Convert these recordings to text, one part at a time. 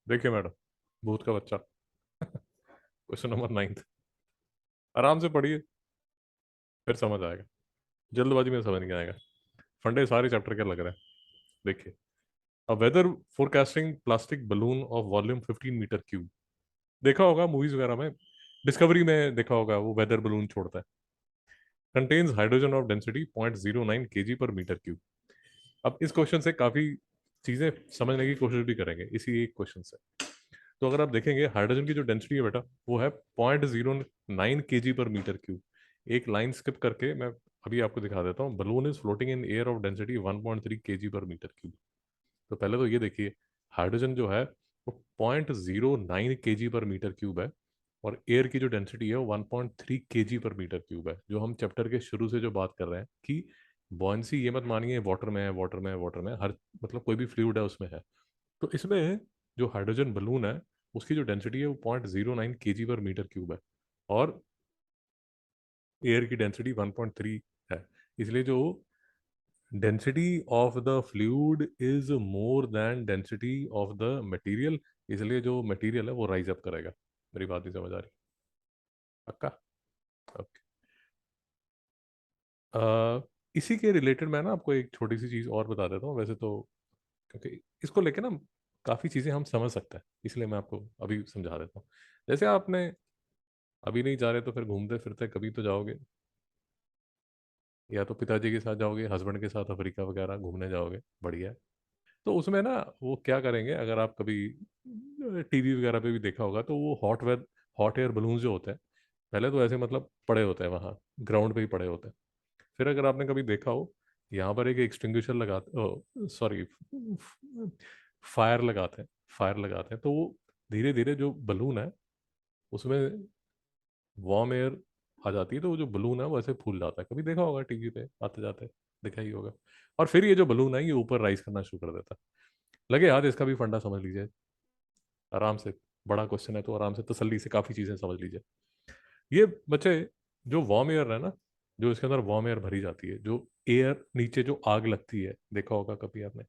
देखिए मैडम, भूत का बच्चा। Question number 9। आराम से पढ़िए, फिर समझ आएगा। जल्दबाजी में समझ नहीं आएगा। फंडे सारे चैप्टर के लग रहे हैं। देखिए, a weather forecasting plastic balloon of volume 15 metre cube. देखा होगा मूवीज वगैरह में, डिस्कवरी में देखा होगा, वो वेदर बलून छोड़ता है। Contains hydrogen of density 0.09 kg/m3। अब इस क्वेश्चन से काफी चीजें समझने की कोशिश भी करेंगे इसी एक क्वेश्चन से। तो अगर आप देखेंगे, हाइड्रोजन की जो डेंसिटी है बेटा, वो है 0.09 kg/m3। एक लाइन स्किप करके मैं अभी आपको दिखा देता हूँ। Balloon is floating in air of density 1.3 kg/m3। तो पहले तो ये देखिए, हाइड्रोजन जो है वो 0.09 kg/m3 है, और एयर की जो डेंसिटी है वो 1.3 kg/m3 है। जो हम चैप्टर के शुरू से जो बात कर रहे हैं कि बॉयंसी, ये मत मानिए वाटर में है, वाटर में है, वाटर में है, हर मतलब कोई भी फ्लूइड है उसमें है। तो इसमें जो हाइड्रोजन बलून है, उसकी जो डेंसिटी है वो 0.09 kg/m3 है, और एयर की डेंसिटी 1.3 है। इसलिए जो density of the fluid is more than density of the material, इसलिए जो मटेरियल है वो राइज अप करेगा। मेरी बात नहीं समझ आ रही? पक्का? ओके। इसी के रिलेटेड मैं ना आपको एक छोटी सी चीज़ और बता देता हूँ वैसे तो, क्योंकि इसको लेके ना काफ़ी चीज़ें हम समझ सकते हैं, इसलिए मैं आपको अभी समझा देता हूँ। जैसे आपने अभी नहीं जा रहे तो फिर घूमते फिरते कभी तो जाओगे, या तो पिताजी के साथ जाओगे, हस्बैंड के साथ अफ्रीका वगैरह घूमने जाओगे, बढ़िया है। तो उसमें ना वो क्या करेंगे, अगर आप कभी टीवी वगैरह पे भी देखा होगा, तो वो हॉट एयर बलून जो होते हैं, पहले तो ऐसे मतलब पड़े होते हैं वहाँ, ग्राउंड पे ही पड़े होते हैं। फिर अगर आपने कभी देखा हो, यहाँ पर एक एक्सटिंग्विशर लगाते, सॉरी, फायर लगाते हैं, तो वो धीरे धीरे जो बलून है उसमें वार्म एयर आ जाती है, तो वो जो बलून है वो ऐसे फूल जाता है। कभी देखा होगा टीवी पे आते जाते, देखा ही होगा। और फिर ये जो बलून है ये ऊपर राइज करना शुरू कर देता है। लगे हाथ, इसका भी फंडा समझ लीजिए आराम से। बड़ा क्वेश्चन है तो आराम से तसल्ली से काफ़ी चीज़ें समझ लीजिए। ये बच्चे, जो वार्म एयर है ना, जो इसके अंदर वार्म एयर भरी जाती है, जो एयर नीचे जो आग लगती है, देखा होगा कभी आपने,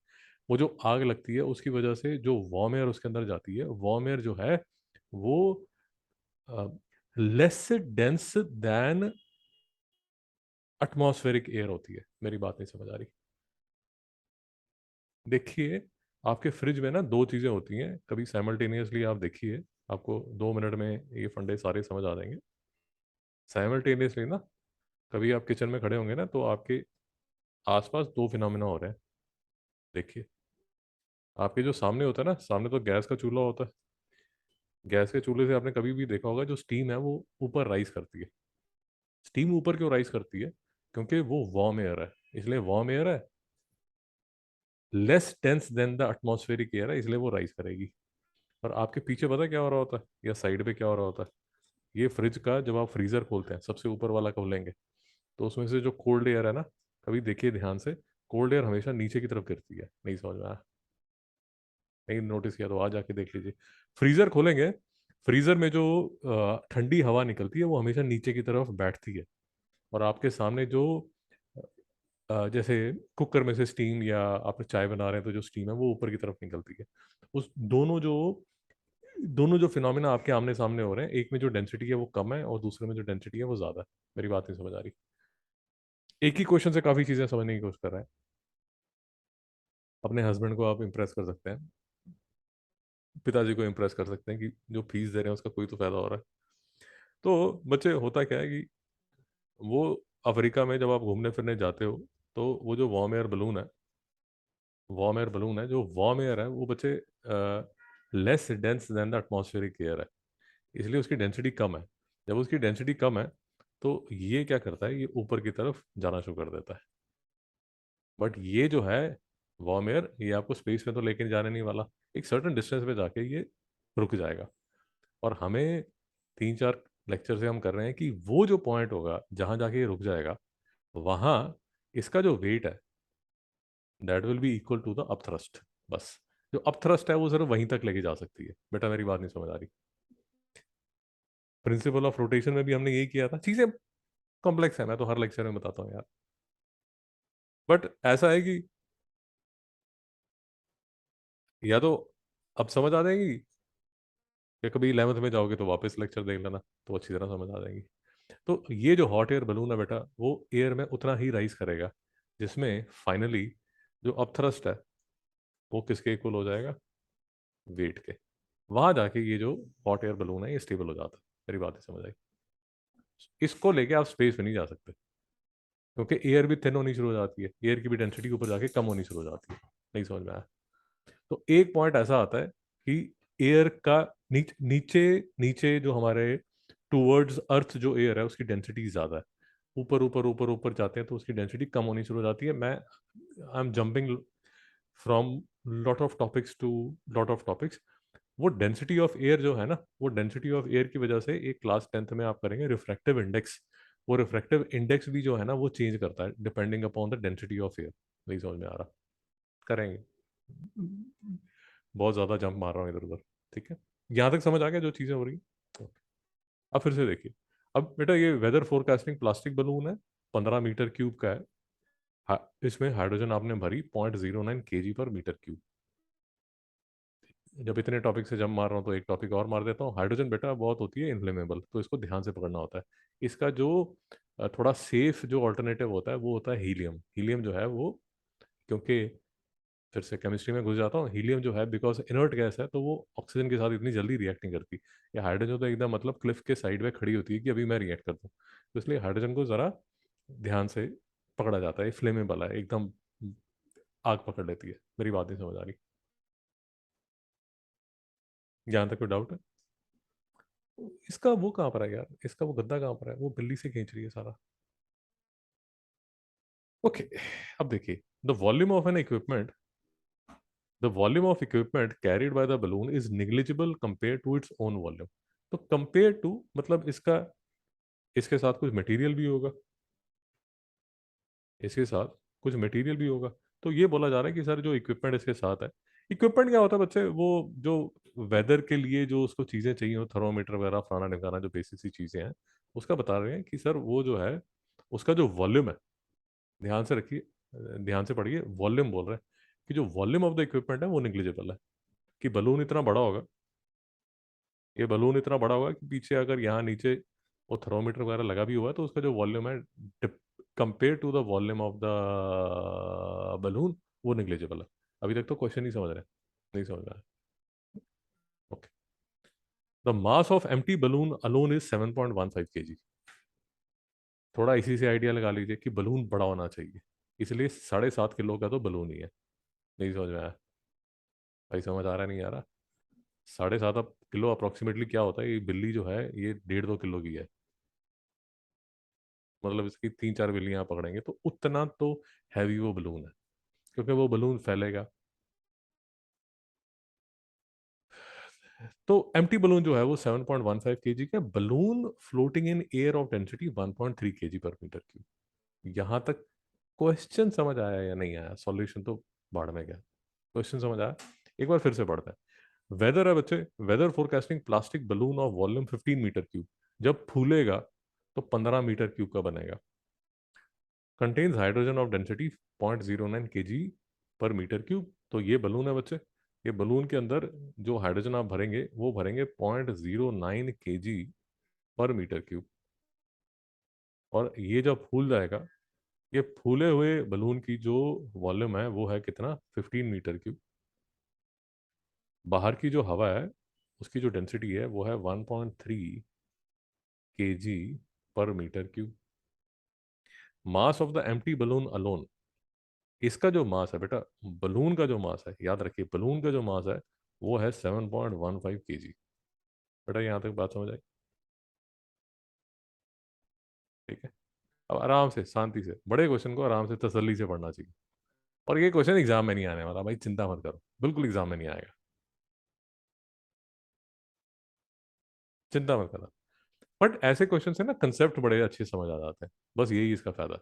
वो जो आग लगती है उसकी वजह से जो वार्म एयर उसके अंदर जाती है, वार्म एयर जो है वो less dense then atmospheric air होती है। मेरी बात नहीं समझ आ रही? देखिए, आपके फ्रिज में ना दो चीज़ें होती हैं, कभी साइमल्टेनियसली आप देखिए, आपको 2 मिनट में ये फंडे सारे समझ आ जाएंगे। साइमल्टेनियसली ना, कभी आप किचन में खड़े होंगे ना, तो आपके आसपास दो फिनोमिना हो रहे हैं। देखिए, आपके जो सामने होता है ना, सामने तो गैस का चूल्हा होता है। गैस के चूल्हे से आपने कभी भी देखा होगा, जो स्टीम है वो ऊपर राइज करती है। स्टीम ऊपर क्यों राइज करती है? क्योंकि वो वार्म एयर है, इसलिए वार्म एयर है, less dense then the atmospheric air है, इसलिए वो राइज करेगी। और आपके पीछे पता है क्या हो रहा होता है, या साइड पे क्या हो रहा होता है? ये फ्रिज का, जब आप फ्रीजर खोलते हैं, सबसे ऊपर वाला खोलेंगे, तो उसमें से जो कोल्ड एयर है ना, कभी देखिए ध्यान से, कोल्ड एयर हमेशा नीचे की तरफ गिरती है। नहीं समझ में आया? नहीं नोटिस किया तो आज जाके देख लीजिए। फ्रीजर खोलेंगे, फ्रीजर में जो ठंडी हवा निकलती है वो हमेशा नीचे की तरफ बैठती है। और आपके सामने जो जैसे कुकर में से स्टीम, या आप चाय बना रहे हैं तो जो स्टीम है वो ऊपर की तरफ निकलती है। उस दोनों जो फिनोमिना आपके आमने सामने हो रहे हैं, एक में जो डेंसिटी है वो कम है और दूसरे में जो डेंसिटी है वो ज्यादा है। मेरी बात नहीं समझ आ रही? एक ही क्वेश्चन से काफी चीजें समझने की कोशिश कर रहे हैं। अपने हस्बैंड को आप इम्प्रेस कर सकते हैं, पिताजी को इम्प्रेस कर सकते हैं कि जो फीस दे रहे हैं उसका कोई तो फायदा हो रहा है। तो बच्चे, होता क्या है कि वो अफ्रीका में जब आप घूमने फिरने जाते हो, तो वो जो वार्म एयर बलून है, जो वार्म एयर है वो बच्चे less dense then the atmospheric air है, इसलिए उसकी डेंसिटी कम है। जब उसकी डेंसिटी कम है, तो ये क्या करता है, ये ऊपर की तरफ जाना शुरू कर देता है। बट ये जो है वार्म एयर, ये आपको स्पेस में तो लेके जाने नहीं वाला। एक सर्टेन डिस्टेंस पे जाके ये रुक जाएगा। और हमें 3-4 लेक्चर से हम कर रहे हैं कि वो जो पॉइंट होगा जहां जाके ये रुक जाएगा, वहां इसका जो वेट है, that will be equal to the upthrust. बस, जो अपथ्रस्ट है वो सिर्फ वहीं तक लेके जा सकती है। बेटा मेरी बात नहीं समझ आ रही? प्रिंसिपल ऑफ रोटेशन में भी हमने यही किया था। चीजें कॉम्प्लेक्स है, मैं तो हर लेक्चर में बताता हूँ यार। बट ऐसा है कि या तो अब समझ आ जाएगी, कि कभी 11th में जाओगे तो वापस लेक्चर देख लेना, तो अच्छी तरह समझ आ जाएगी। तो ये जो हॉट एयर बलून है बेटा, वो एयर में उतना ही राइज करेगा जिसमें फाइनली जो अपथ्रस्ट है वो किसके इक्वल हो जाएगा, वेट के। वहां जाके ये जो हॉट एयर बलून है ये स्टेबल हो जाता है। मेरी बात ही समझ आई। इसको लेके आप स्पेस में नहीं जा सकते, क्योंकि एयर भी थिन होनी शुरू हो जाती है, एयर की भी डेंसिटी ऊपर जाके कम होनी शुरू हो जाती है। नहीं समझ में आया? तो एक पॉइंट ऐसा आता है कि एयर का नीचे नीचे जो हमारे टूवर्ड्स अर्थ जो एयर है उसकी डेंसिटी ज्यादा है। ऊपर ऊपर ऊपर ऊपर जाते हैं तो उसकी डेंसिटी कम होनी शुरू हो जाती है। मैं I am jumping from lot of topics to lot of topics. वो डेंसिटी ऑफ एयर जो है ना, वो डेंसिटी ऑफ एयर की वजह से एक क्लास 10th में आप करेंगे रिफ्रैक्टिव इंडेक्स। वो रिफ्रैक्टिव इंडेक्स भी जो है ना वो चेंज करता है depending upon the density of air. नहीं समझ में आ रहा? करेंगे। बहुत ज्यादा जंप मार रहा हूँ इधर उधर। ठीक है, यहाँ तक समझ आ गया जो चीजें हो रही हैं? अब फिर से देखिए। अब बेटा ये वेदर फोरकास्टिंग प्लास्टिक बलून है, 15 मीटर क्यूब का है। इसमें हाइड्रोजन आपने भरी 0.09 kg पर मीटर क्यूब। जब इतने टॉपिक से जब मार रहा हूँ तो एक टॉपिक और मार देता हूँ। हाइड्रोजन बेटा बहुत होती है इनफ्लेमेबल, तो इसको ध्यान से पकड़ना होता है। इसका जो थोड़ा सेफ जो ऑल्टरनेटिव होता है वो होता है हीलियम। हीलियम जो है वो, क्योंकि फिर से केमिस्ट्री में घुस जाता हूँ, हीलियम जो है बिकॉज इनर्ट गैस है तो वो ऑक्सीजन के साथ इतनी जल्दी रिएक्ट नहीं करती। या हाइड्रोजन तो एकदम मतलब क्लिफ के साइड में खड़ी होती है कि अभी मैं रिएक्ट कर दूँ। तो इसलिए हाइड्रोजन को ज़रा ध्यान से पकड़ा जाता है, फ्लेमेबल है एकदम, आग पकड़ लेती है। मेरी बात नहीं समझ आ रही? यहाँ तक कोई डाउट है? इसका वो कहाँ पर है यार, इसका वो गद्दा कहाँ पर है, वो बिल्ली से खींच रही है सारा। ओके, अब देखिए। The volume of an equipment, the volume of equipment carried by the balloon is negligible compare to its own volume. तो कंपेयर टू मतलब इसका, इसके साथ कुछ मटेरियल भी होगा, इसके साथ कुछ मटेरियल भी होगा। तो ये बोला जा रहा है कि सर जो इक्विपमेंट इसके साथ है, इक्विपमेंट क्या होता है बच्चे, वो जो वेदर के लिए जो उसको चीज़ें चाहिए हो, थर्मोमीटर वगैरह फलाना ढिमकाना, जो बेसिक सी चीज़ें हैं, उसका बता रहे हैं कि सर वो जो है उसका जो वॉल्यूम है, ध्यान से रखिए, ध्यान से पढ़िए, वॉल्यूम बोल रहे हैं कि जो वॉल्यूम ऑफ द इक्विपमेंट है वो निग्लिजिबल है। कि बलून इतना बड़ा होगा, ये बलून इतना बड़ा होगा कि पीछे अगर यहाँ नीचे वो थर्मोमीटर वगैरह लगा भी हुआ है तो उसका जो वॉल्यूम है compare to the volume of the balloon, वो निग्लिजिबल है। अभी तक तो क्वेश्चन नहीं समझ रहे? नहीं समझ रहा है? Okay. The mass of empty balloon alone is 7.15 kg। थोड़ा इसी से आइडिया लगा लीजिए कि बलून बड़ा होना चाहिए, इसलिए 7.5 किलो का तो बलून ही है। नहीं समझ में आया? भाई समझ आ रहा नहीं आ रहा? 7.5 किलो अप्रोक्सीमेटली क्या होता है, ये बिल्ली जो है ये 1.5-2 किलो की है। मतलब इसकी 3-4 बिल्लियां आप पकड़ेंगे तो उतना तो हैवी वो बलून है, क्योंकि वो बलून फैलेगा। तो एम्प्टी बलून जो है वो 7.15 kg का balloon floating in air of density 1.3 kg per metre cube. यहाँ तक क्वेश्चन समझ आया या नहीं आया? सॉल्यूशन तो बाढ़ में गया, क्वेश्चन समझ आया? एक बार फिर से पढ़ते हैं। वेदर है बच्चे, weather forecasting plastic balloon of volume 15 metre cube, जब फूलेगा तो 15 मीटर क्यूब का बनेगा। Contains hydrogen of density 0.09 kg per metre cube. तो ये बलून है बच्चे, ये बलून के अंदर जो हाइड्रोजन आप भरेंगे वो भरेंगे 0.09 kg पर मीटर क्यूब। और ये जब फूल जाएगा, ये फूले हुए बलून की जो वॉल्यूम है वो है कितना, 15 मीटर क्यूब। बाहर की जो हवा है उसकी जो डेंसिटी है वो है 1.3 kg per metre cube. Mass of the empty balloon alone, इसका जो मास है बेटा, बलून का जो मास है, याद रखिए बलून का जो मास है वो है 7.15 kg। बेटा यहाँ तक बात समझ आई? ठीक है। अब आराम से शांति से, बड़े क्वेश्चन को आराम से तसल्ली से पढ़ना चाहिए। और ये क्वेश्चन एग्जाम में नहीं आने वाला भाई, चिंता मत करो, बिल्कुल एग्जाम में नहीं आएगा। चिंता मत करना। बट ऐसे क्वेश्चन से ना कंसेप्ट बड़े अच्छे समझ आ जाते हैं, बस यही इसका फायदा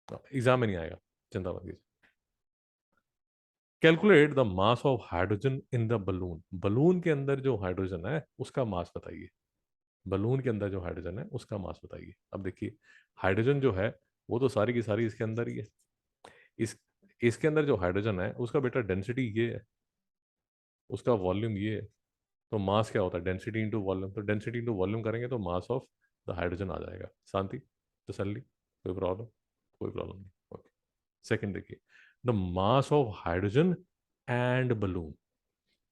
है। एग्जाम में नहीं आएगा, चिंता मत कीजिए। Calculate the mass of hydrogen in the balloon, balloon के अंदर जो हाइड्रोजन है उसका मास बताइए। बलून के अंदर जो हाइड्रोजन है उसका मास बताइए। अब देखिए, हाइड्रोजन जो है वो तो सारी की सारी इसके अंदर ही है। इस इसके अंदर जो हाइड्रोजन है उसका बेटा डेंसिटी ये है, उसका वॉल्यूम ये है, तो मास क्या होता है, डेंसिटी इंटू वॉल्यूम, तो डेंसिटी इंटू वॉल्यूम करेंगे तो मास ऑफ द हाइड्रोजन आ जाएगा। शांति, तसल्ली, कोई प्रॉब्लम? कोई प्रॉब्लम नहीं। ओके। सेकंड देखिए, the mass of hydrogen and balloon.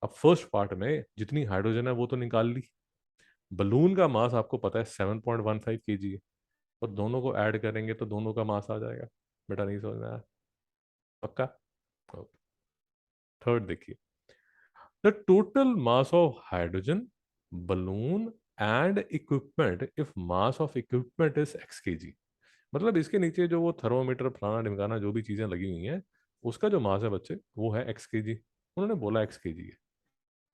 अब फर्स्ट पार्ट में जितनी हाइड्रोजन है वो तो निकाल ली, बलून का मास आपको पता है 7.15 kg है, और दोनों को ऐड करेंगे तो दोनों का मास आ जाएगा। बेटा नहीं समझ में आया? पक्का? थर्ड देखिए, the total mass of hydrogen, balloon and equipment if mass of equipment is x kg। मतलब इसके नीचे जो वो थर्मोमीटर फलाना ढिमकाना जो भी चीजें लगी हुई हैं, उसका जो मास है बच्चे वो है x kg। उन्होंने बोला x kg है।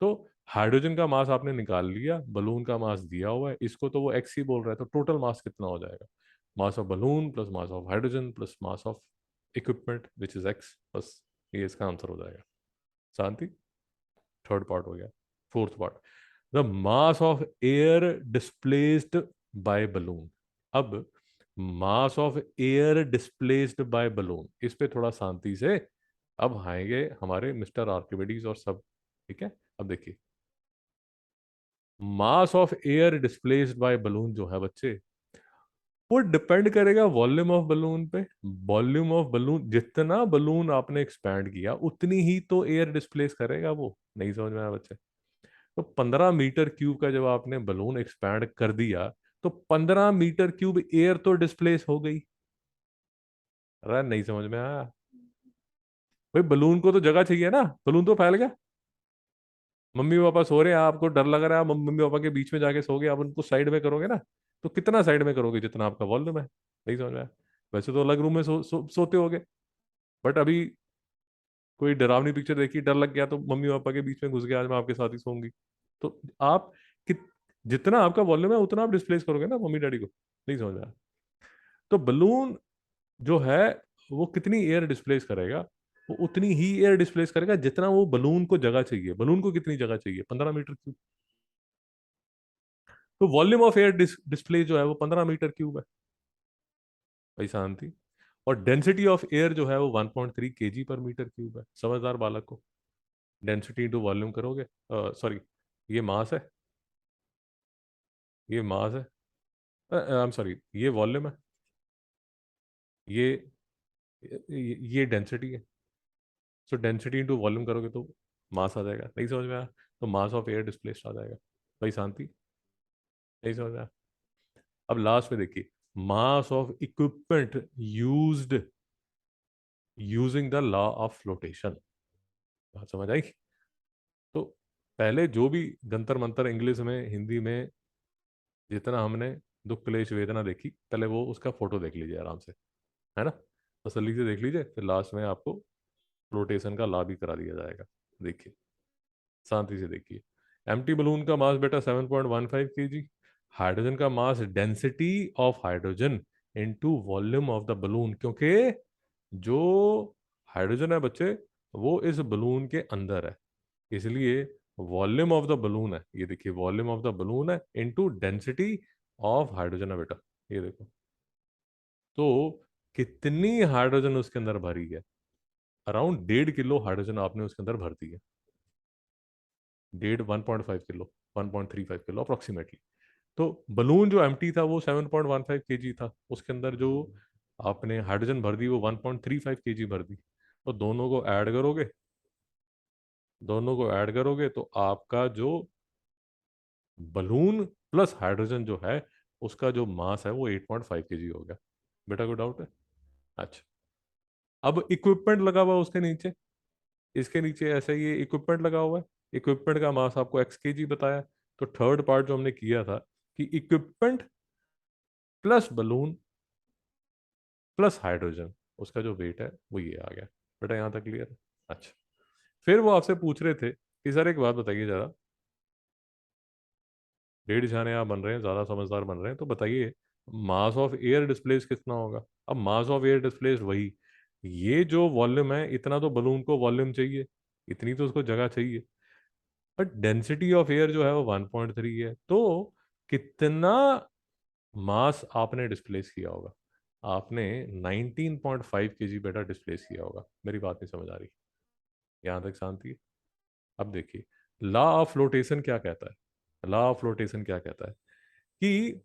तो हाइड्रोजन का मास आपने निकाल लिया, बलून का मास दिया हुआ है, इसको तो वो x ही बोल रहा है, तो टोटल मास कितना हो जाएगा? Mass of balloon plus mass of hydrogen plus mass of equipment which is x, बस ये इसका आंसर हो जाएगा। शांति, थर्ड पार्ट हो गया। Fourth part, the mass of air displaced by balloon. अब mass of air displaced by balloon, इस पे थोड़ा शांति से अब आएंगे हमारे मिस्टर आर्किमिडीज और सब। ठीक है, अब देखिए, मास of air displaced by balloon जो है बच्चे, वो डिपेंड करेगा वॉल्यूम ऑफ बलून पे। वॉल्यूम ऑफ बलून, जितना बलून आपने एक्सपैंड किया उतनी ही तो एयर डिस्प्लेस करेगा वो। नहीं समझ में आया बच्चे? तो 15 मीटर क्यूब का जब आपने बलून एक्सपैंड कर दिया, तो 15 मीटर क्यूब एयर तो डिस्प्लेस हो गई। अरे नहीं समझ में आया? भाई बलून को तो जगह चाहिए ना, बलून तो फैल गया। मम्मी पापा सो रहे हैं, आपको डर लग रहा है, आप मम्मी पापा के बीच में जाके सो गए, आप उनको साइड में करोगे ना, तो कितना साइड में करोगे, जितना आपका वॉल्यूम है। नहीं समझ में आया? वैसे तो अलग रूम में सोते होगे, बट अभी कोई डरावनी पिक्चर देखी, डर लग गया, तो मम्मी पापा के बीच में घुस गया, आज मैं आपके साथ ही सोऊंगी। तो आप कित जितना आपका वॉल्यूम है उतना आप डिस्प्लेस करोगे ना मम्मी डैडी को। नहीं समझ आया? तो बलून जो है वो कितनी एयर डिस्प्लेस करेगा, वो उतनी ही एयर डिस्प्लेस करेगा जितना वो बलून को जगह चाहिए। बलून को कितनी जगह चाहिए? 15 मीटर क्यूब। तो वॉल्यूम ऑफ एयर डिस्प्ले जो है वो 15 मीटर क्यूब है। भाई शांति। और डेंसिटी ऑफ एयर जो है वो 1.3 kg/मीटर क्यूब है, समझदार बालक को। डेंसिटी इंटू वॉल्यूम करोगे, सॉरी, ये मास है, ये मास है, आई एम सॉरी, ये वॉल्यूम है, ये ये डेंसिटी है। सो डेंसिटी इंटू वॉल्यूम करोगे तो मास आ जाएगा। नहीं समझ में आया? तो मास ऑफ एयर डिस्प्लेस्ड आ जाएगा। भाई शांति, नहीं समझ में आया? अब लास्ट में देखिए, mass of equipment used using the law of flotation. बात समझ आई? तो पहले जो भी जंतर मंतर इंग्लिश में हिंदी में जितना हमने दुख क्लेश वेदना देखी, पहले वो उसका फोटो देख लीजिए आराम से, है ना, तसल्ली से देख लीजिए, फिर लास्ट में आपको फ्लोटेशन का ला भी करा दिया जाएगा। देखिए, शांति से देखिए। एम्प्टी बलून का मास बेटा 7.15 kg। हाइड्रोजन का mass, density of hydrogen into volume of the balloon, क्योंकि जो हाइड्रोजन है बच्चे वो इस बलून के अंदर है, इसलिए वॉल्यूम ऑफ द बलून है, ये देखिए वॉल्यूम ऑफ द बलून है इनटू डेंसिटी ऑफ हाइड्रोजन है बेटा। ये देखो, तो कितनी हाइड्रोजन उसके अंदर भरी है? अराउंड 1.5 किलो हाइड्रोजन आपने उसके अंदर भर दी है। 1.5 1.35 किलो अप्रोक्सीमेटली। तो बलून जो एम्प्टी था वो 7.15 kg था, उसके अंदर जो आपने हाइड्रोजन भर दी वो 1.35 kg भर दी। तो दोनों को ऐड करोगे तो आपका जो बलून प्लस हाइड्रोजन जो है उसका जो मास है वो 8.5 kg हो गया। बेटा कोई डाउट है? अच्छा, अब इक्विपमेंट लगा हुआ है उसके नीचे, इसके नीचे ऐसे ही ये इक्विपमेंट लगा हुआ है, इक्विपमेंट का मास आपको x kg बताया। तो थर्ड पार्ट जो हमने किया था कि equipment plus balloon plus hydrogen, उसका जो वेट है वो ये आ गया। बेटा यहाँ तक क्लियर है? अच्छा, फिर वो आपसे पूछ रहे थे कि सर एक बात बताइए जरा, डेढ़ जाने आप बन रहे हैं, ज़्यादा समझदार बन रहे हैं, तो बताइए मास ऑफ एयर डिस्प्लेस कितना होगा? अब मास ऑफ एयर डिस्प्लेस वही, ये जो वॉल्यूम है इतना तो बलून को वॉल्यूम चाहिए, इतनी तो उसको जगह चाहिए, बट डेंसिटी ऑफ एयर जो है वो 1.3 है, तो कितना मास आपने डिस्प्लेस किया होगा? आपने 19.5 kg बेटा डिस्प्लेस किया होगा। मेरी बात नहीं समझ आ रही? यहाँ तक शांति है? अब देखिए, लॉ ऑफ फ्लोटेशन क्या कहता है? लॉ ऑफ फ्लोटेशन क्या कहता है कि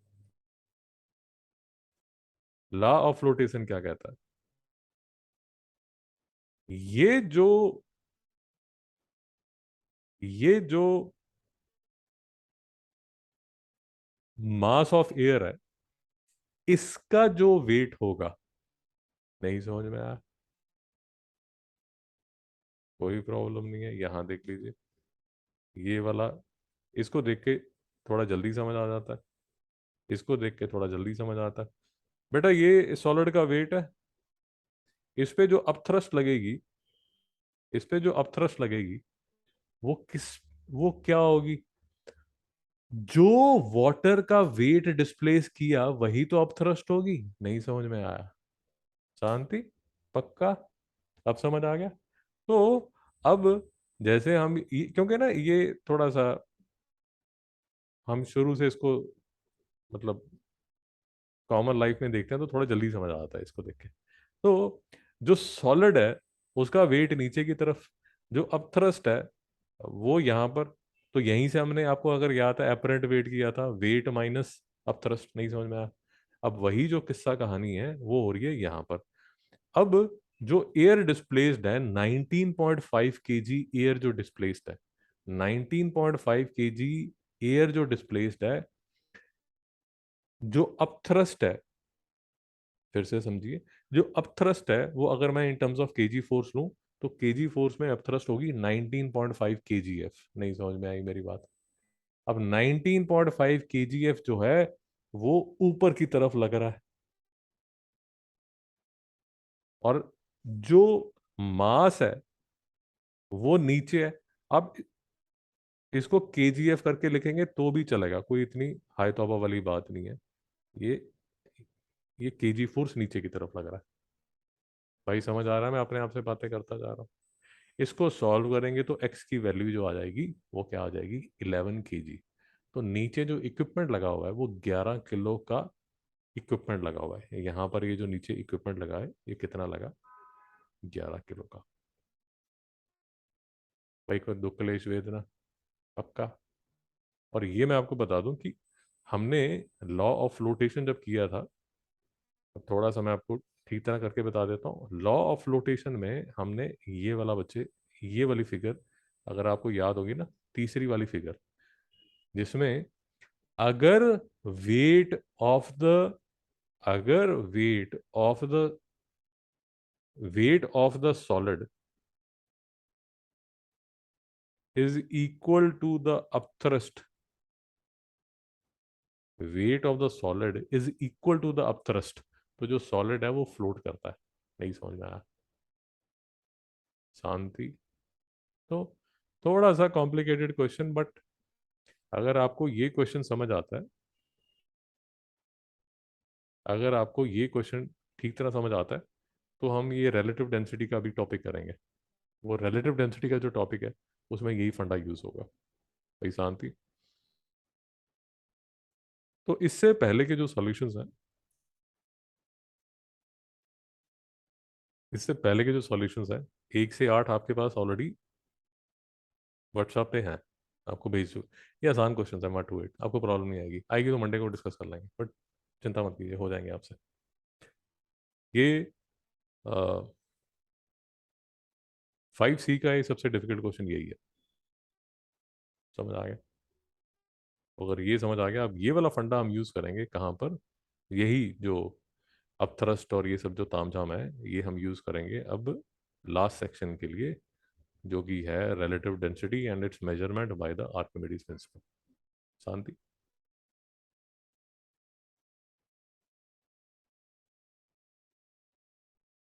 लॉ ऑफ फ्लोटेशन क्या कहता है? ये जो ये जो मास ऑफ एयर है, इसका जो वेट होगा, नहीं समझ में आया? कोई प्रॉब्लम नहीं है, यहां देख लीजिए। ये वाला, इसको देख के थोड़ा जल्दी समझ आ जाता है। इसको देख के थोड़ा जल्दी समझ आता है। बेटा ये सॉलिड का वेट है। इस पे जो अपथ्रस्ट लगेगी, इस पे जो अपथ्रस्ट लगेगी, वो किस, वो क्या होगी? जो वाटर का वेट डिस्प्लेस किया वही तो अपथ्रस्ट होगी। नहीं समझ में आया? शांति? पक्का? अब समझ आ गया? तो अब जैसे हम क्योंकि ना ये थोड़ा सा हम शुरू से इसको मतलब कॉमन लाइफ में देखते हैं तो थोड़ा जल्दी समझ आता है इसको देख के। तो जो सॉलिड है उसका वेट नीचे की तरफ, जो अपथ्रस्ट है वो यहाँ पर। तो यहीं से हमने आपको अगर याद है एपरेंट वेट किया था, वेट माइनस अपथ्रस्ट। नहीं समझ में आया? अब वही जो किस्सा कहानी है वो हो रही है यहाँ पर। अब जो एयर डिस्प्लेस्ड है, 19.5 केजी एयर जो डिस्प्लेस्ड है, 19.5 केजी एयर जो डिस्प्लेस्ड है, जो अपथ्रस्ट है, फिर से समझिए, जो अपथ्रस्ट है वो अगर मैं in terms of KG force लूं, तो केजी फोर्स में अपथ्रस्ट होगी 19.5 केजीएफ। नहीं समझ में आई मेरी बात? अब 19.5 केजीएफ जो है वो ऊपर की तरफ लग रहा है, और जो मास है वो नीचे है। अब इसको केजीएफ करके लिखेंगे तो भी चलेगा, कोई इतनी हाई तौबा वाली बात नहीं है। ये ये केजी फोर्स नीचे की तरफ लग रहा है। भाई समझ आ रहा है? मैं अपने आप से बातें करता जा रहा हूँ। इसको सॉल्व करेंगे तो एक्स की वैल्यू जो आ जाएगी वो क्या आ जाएगी? 11 केजी। तो नीचे जो इक्विपमेंट लगा हुआ है वो 11 किलो का इक्विपमेंट लगा हुआ है यहाँ पर। ये जो नीचे इक्विपमेंट लगा है ये कितना लगा? 11 किलो का। भाई कोई दुख क्लेश वेदना? पक्का? और ये मैं आपको बता दूं कि हमने लॉ ऑफ फ्लोटेशन जब किया था, अब थोड़ा सा मैं आपको ठीक तरह करके बता देता हूँ। लॉ ऑफ फ्लोटेशन में हमने ये वाला बच्चे, ये वाली फिगर अगर आपको याद होगी ना, तीसरी वाली फिगर, जिसमें अगर वेट ऑफ द अगर weight of the solid is equal to the upthrust, weight of the solid is equal to the upthrust, तो जो सॉलिड है वो फ्लोट करता है। नहीं समझ में आया? शांति? तो थोड़ा सा कॉम्प्लिकेटेड क्वेश्चन, बट अगर आपको ये क्वेश्चन समझ आता है, अगर आपको ये क्वेश्चन ठीक तरह समझ आता है, तो हम ये रिलेटिव डेंसिटी का भी टॉपिक करेंगे। वो रिलेटिव डेंसिटी का जो टॉपिक है उसमें यही फंडा यूज होगा। भाई शांति? तो इससे पहले के जो सॉल्यूशंस हैं, इससे पहले के जो सॉल्यूशंस हैं, 1 से 8 आपके पास ऑलरेडी व्हाट्सएप पे हैं। आपको भेज दो। ये आसान क्वेश्चन है, 1 to 8, आपको प्रॉब्लम नहीं आएगी। आएगी तो मंडे को डिस्कस कर लेंगे, बट चिंता मत कीजिए, हो जाएंगे आपसे। ये 5C का ये सबसे डिफिकल्ट क्वेश्चन यही है। समझ आ गया? अगर ये समझ आ गया, अब ये वाला फंडा हम यूज करेंगे कहाँ पर? यही जो अपथ्रस्ट और ये सब जो तामझाम है, ये हम यूज करेंगे अब लास्ट सेक्शन के लिए, जो कि है relative density and it's measurement by the Archimedes principal. Shanti?